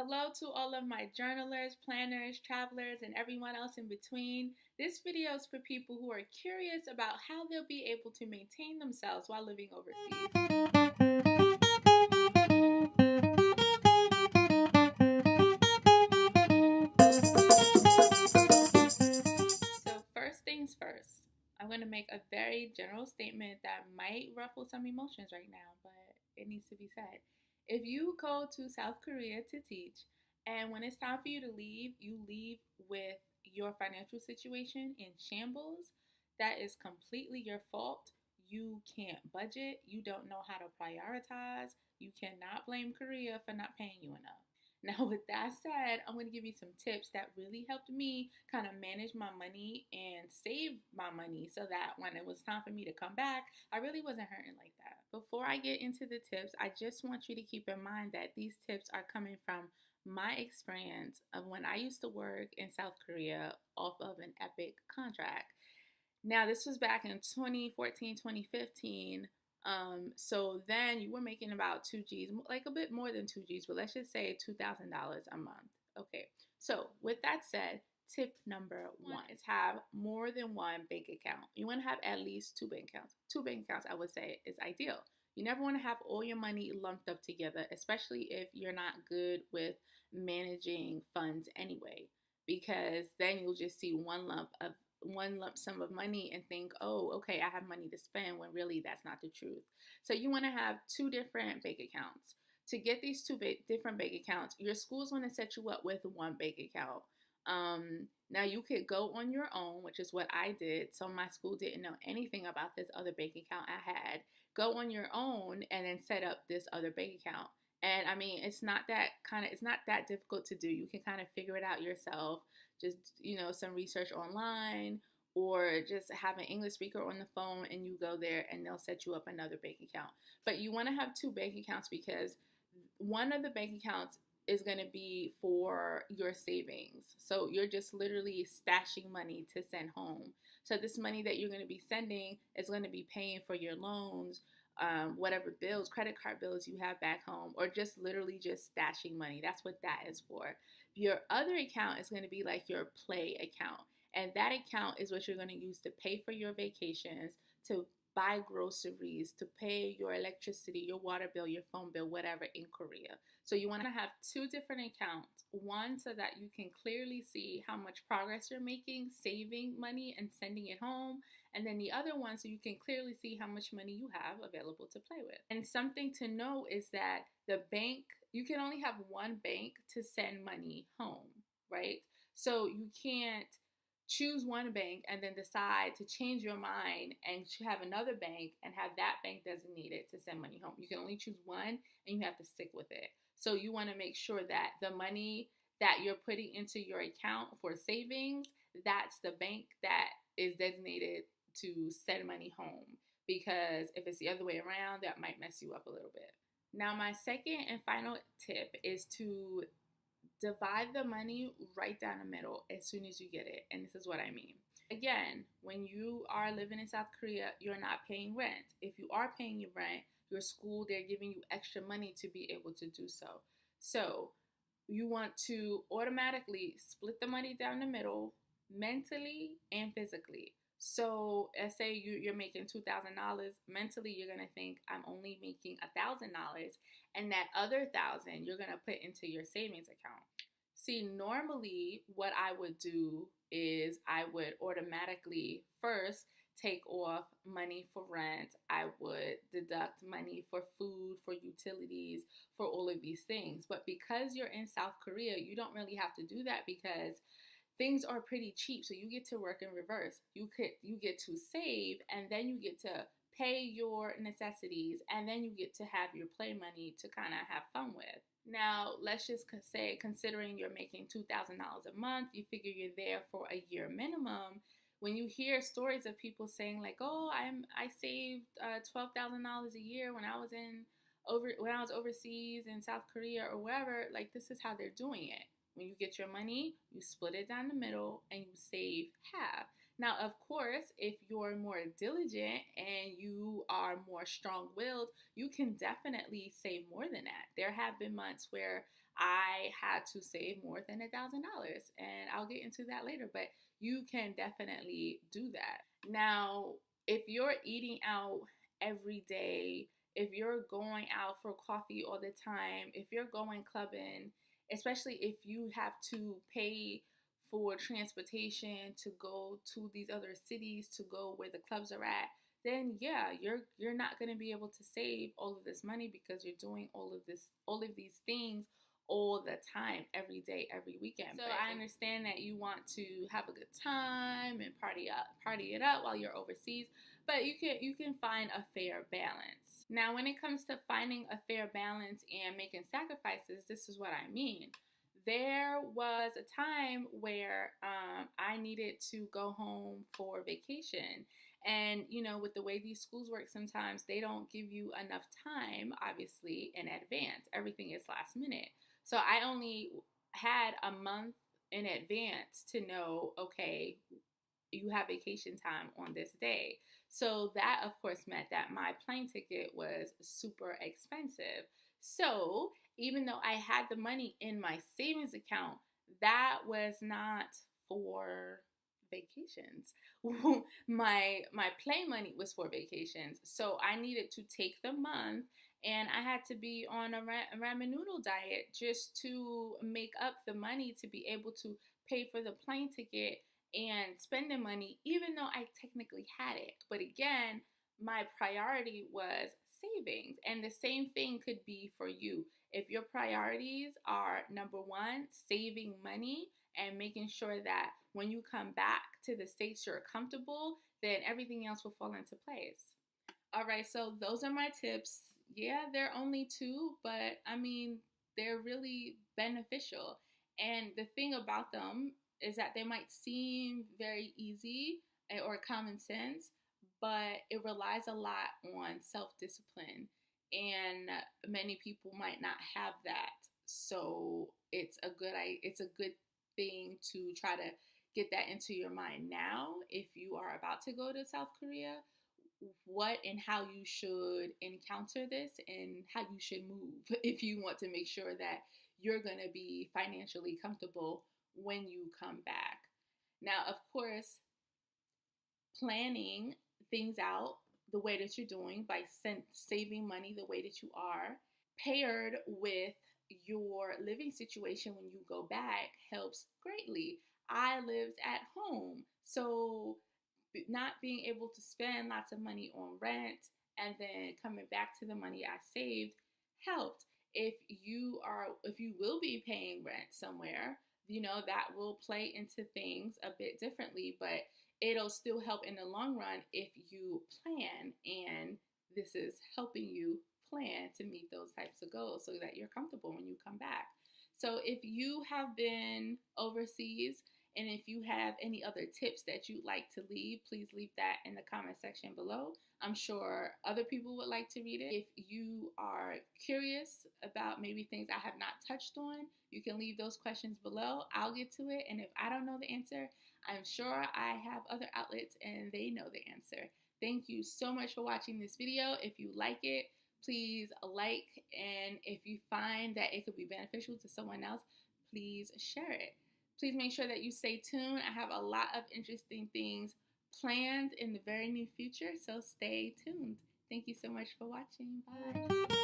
Hello to all of my journalers, planners, travelers, and everyone else in between. This video is for people who are curious about how they'll be able to maintain themselves while living overseas. So, first things first, I'm going to make a very general statement that might ruffle some emotions right now, but it needs to be said. If you go to South Korea to teach, and when it's time for you to leave, you leave with your financial situation in shambles, that is completely your fault. You can't budget, you don't know how to prioritize, you cannot blame Korea for not paying you enough. Now, with that said, I'm going to give you some tips that really helped me kind of manage my money and save my money so that when it was time for me to come back, I really wasn't hurting like that. Before I get into the tips, I just want you to keep in mind that these tips are coming from my experience of when I used to work in South Korea off of an epic contract. Now, this was back in 2014, 2015. So then you were making about 2 G's, like a bit more than 2 G's, but let's just say $2,000 a month. Okay. So with that said, tip number one is have more than one bank account. You want to have at least two bank accounts. Two bank accounts, I would say, is ideal. You never want to have all your money lumped up together, especially if you're not good with managing funds anyway, because then you'll just see one lump sum of money and think, oh, okay, I have money to spend, when really that's not the truth. So you want to have two different bank accounts. To get these different bank accounts, your school's going to set you up with one bank account. Now you could go on your own, which is what I did. So my school didn't know anything about this other bank account I had. Go on your own and then set up this other bank account. And I mean, it's not that difficult to do. You can kind of figure it out yourself. Just, some research online, or just have an English speaker on the phone and you go there and they'll set you up another bank account. But you want to have two bank accounts because one of the bank accounts is going to be for your savings. So you're just literally stashing money to send home. So this money that you're going to be sending is going to be paying for your loans, whatever bills, credit card bills you have back home, or just literally just stashing money. That's what that is for. Your other account is going to be like your play account. And that account is what you're going to use to pay for your vacations, to buy groceries, to pay your electricity, your water bill, your phone bill, whatever in Korea. So you want to have two different accounts. One, so that you can clearly see how much progress you're making, saving money and sending it home. And then the other one, so you can clearly see how much money you have available to play with. And something to know is that the bank, you can only have one bank to send money home, right? So you can't choose one bank and then decide to change your mind and have another bank and have that bank designated to send money home. You can only choose one and you have to stick with it. So you want to make sure that the money that you're putting into your account for savings, that's the bank that is designated to send money home. Because if it's the other way around, that might mess you up a little bit. Now, my second and final tip is to divide the money right down the middle as soon as you get it. And this is what I mean. Again, when you are living in South Korea, you're not paying rent. If you are paying your rent, your school, they're giving you extra money to be able to do so. So you want to automatically split the money down the middle, mentally and physically. So let's say you're making $2,000. Mentally, you're going to think, I'm only making $1,000. And that other 1,000 you're going to put into your savings account. See, normally what I would do is I would automatically first take off money for rent. I would deduct money for food, for utilities, for all of these things. But because you're in South Korea, you don't really have to do that because things are pretty cheap. So you get to work in reverse. You get to save, and then you get to pay your necessities, and then you get to have your play money to kind of have fun with. Now, let's just say, considering you're making $2,000 a month, you figure you're there for a year minimum. When you hear stories of people saying like, "Oh, I saved $12,000 a year when I was overseas in South Korea or wherever," like this is how they're doing it. When you get your money, you split it down the middle and you save half. Now, of course, if you're more diligent and you are more strong-willed, you can definitely save more than that. There have been months where I had to save more than $1,000, and I'll get into that later, but you can definitely do that. Now, if you're eating out every day, if you're going out for coffee all the time, if you're going clubbing, especially if you have to pay for transportation to go to these other cities to go where the clubs are at, then yeah, you're not going to be able to save all of this money because you're doing all of these things all the time, every day, every weekend. So I understand that you want to have a good time and party it up while you're overseas, but you can find a fair balance. Now, when it comes to finding a fair balance and making sacrifices, this is what I mean. There was a time where I needed to go home for vacation. And, you know, with the way these schools work, sometimes they don't give you enough time, obviously, in advance. Everything is last minute. So I only had a month in advance to know, okay, you have vacation time on this day. So that, of course, meant that my plane ticket was super expensive. So even though I had the money in my savings account, that was not for vacations. my plane money was for vacations. So I needed to take the month, and I had to be on a ramen noodle diet just to make up the money to be able to pay for the plane ticket and spending money, even though I technically had it. But again, my priority was savings. And the same thing could be for you. If your priorities are number one, saving money and making sure that when you come back to the States you're comfortable, then everything else will fall into place. All right, so those are my tips. Yeah, they're only two, but I mean, they're really beneficial. And the thing about them is that they might seem very easy or common sense, but it relies a lot on self-discipline. And many people might not have that. So it's a good thing to try to get that into your mind now if you are about to go to South Korea, what and how you should encounter this and how you should move if you want to make sure that you're going to be financially comfortable when you come back. Now, of course, planning things out the way that you're doing by saving money the way that you are, paired with your living situation when you go back, helps greatly. I lived at home, so not being able to spend lots of money on rent and then coming back to the money I saved helped. If you will be paying rent somewhere, you know, that will play into things a bit differently, but it'll still help in the long run if you plan, and this is helping you plan to meet those types of goals so that you're comfortable when you come back. So if you have been overseas and if you have any other tips that you'd like to leave, please leave that in the comment section below. I'm sure other people would like to read it. If you are curious about maybe things I have not touched on, you can leave those questions below. I'll get to it. And if I don't know the answer, I'm sure I have other outlets and they know the answer. Thank you so much for watching this video. If you like it, please like, and if you find that it could be beneficial to someone else, please share it. Please make sure that you stay tuned. I have a lot of interesting things planned in the very near future, so stay tuned. Thank you so much for watching. Bye.